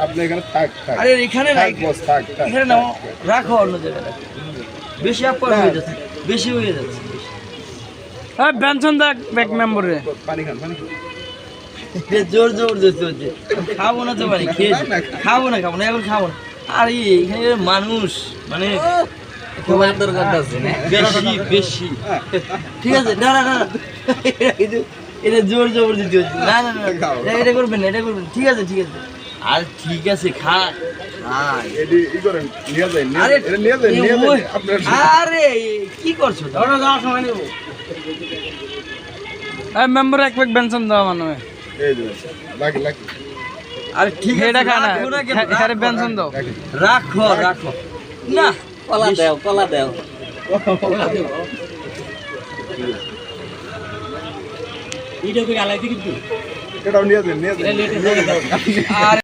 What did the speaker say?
আপনি এখানে থাক থাক আরে এখানে থাক বস থাক থাক এখানে নাও, রাখো অন্য জায়গায় রাখো। বেশি আপ্পার হয়ে যাচ্ছে, বেশি হয়ে যাচ্ছে। হ্যাঁ বেনশন দেখ ব্যাক মেম্বারে পানি খান পানি খান। জোর জবরদস্তি হচ্ছে। খাবো না তো মানে খেয়েছি, খাবো না এখন খাবো না। আর এখানে মানুষ মানে খাবার দরকার আছে না, বেশি বেশি। ঠিক আছে, না না না, এটা জোর জবরদস্তি হচ্ছে। না না না, এটা করবেন না, এটা করবেন। ঠিক আছে ঠিক আছে, আর ঠিক আছে খা খাই। এডি ই করেন নিয়ে যাই আরে এটা নিয়ে যাই আপনার আরে কি করছো? ধরো যাওয়ার সময় নেব। এই মেম্বার এক ব্যাক বেনশন দাও মানে এই যে লাগি লাগি আরে ঠিক আছে, এটা খানা রাখো না কেন? হ্যাঁ বেনশন দাও রাখো রাখো না, কলা দাও কলা দাও। এটাও নিয়ে যান নিয়ে যান আর